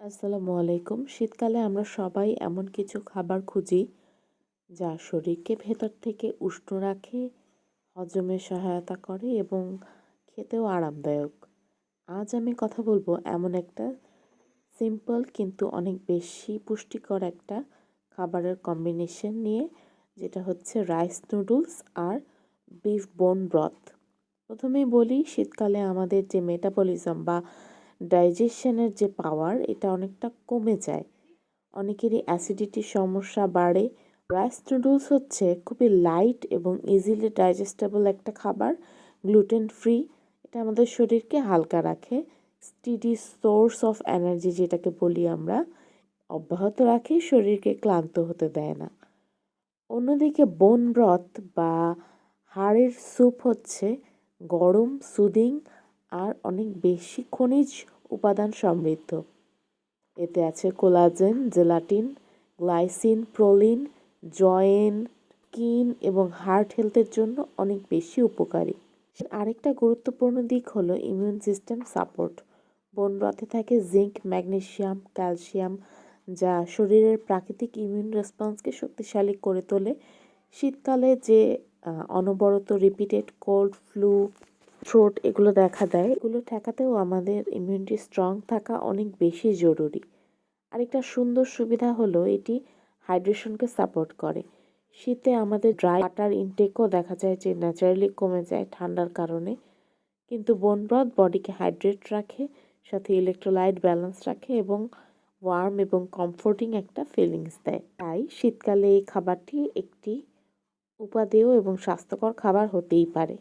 আসসালামু আলাইকুম। শীতকালে আমরা সবাই এমন কিছু খাবার খুঁজি যা শরীরকে ভেতর থেকে উষ্ণ রাখে, হজমে সহায়তা করে এবং খেতেও আরামদায়ক। আজ আমি কথা বলবো এমন একটা সিম্পল কিন্তু অনেক বেশি পুষ্টিকর একটা খাবারের কম্বিনেশন নিয়ে, যেটা হচ্ছে রাইস নুডলস আর বিফ বোন ব্রথ। প্রথমেই বলি, শীতকালে আমাদের যে মেটাবলিজম বা ডাইজেশনের যে পাওয়ার, এটা অনেকটা কমে যায়। অনেকেরই অ্যাসিডিটির সমস্যা বাড়ে। রাইস নুডলস হচ্ছে খুবই লাইট এবং ইজিলি ডাইজেস্টেবল একটা খাবার, গ্লুটেন ফ্রি। এটা আমাদের শরীরকে হালকা রাখে, স্টিডি সোর্স অফ এনার্জি যেটাকে বলি আমরা, অব্যাহত রাখে, শরীরকে ক্লান্ত হতে দেয় না। অন্যদিকে বোন ব্রথ বা হাড়ের স্যুপ হচ্ছে গরম, সুদিং আর অনেক বেশি খনিজ উপাদান সমৃদ্ধ। এতে আছে collagen, gelatine, glycine, proline, join, skin এবং হার্ট হেলথের জন্য অনেক বেশি উপকারী। আরেকটা গুরুত্বপূর্ণ দিক হলো ইমিউন সিস্টেম সাপোর্ট। বোন ব্রথে থাকে জিঙ্ক, ম্যাগনেসিয়াম, ক্যালসিয়াম, যা শরীরের প্রাকৃতিক ইমিউন রেসপন্সকে শক্তিশালী করে তোলে। শীতকালে যে অনবরত রিপিটেড কোল্ড, ফ্লু, থ্রোট এগুলো দেখা দেয়, এগুলো ঠেকাতেও আমাদের ইমিউনিটি স্ট্রং থাকা অনেক বেশি জরুরি। আরেকটা সুন্দর সুবিধা হলো এটি হাইড্রেশনকে সাপোর্ট করে। শীতে আমাদের ড্রাই ওয়াটার ইনটেকও দেখা যায় যে ন্যাচারালি কমে যায় ঠান্ডার কারণে, কিন্তু বোন ব্রথ বডিকে হাইড্রেট রাখে, সাথে ইলেকট্রোলাইট ব্যালেন্স রাখে এবং ওয়ার্ম এবং কমফোর্টিং একটা ফিলিংস দেয়। তাই শীতকালে এই খাবারটি একটি উপাদেয় এবং স্বাস্থ্যকর খাবার হতেই পারে।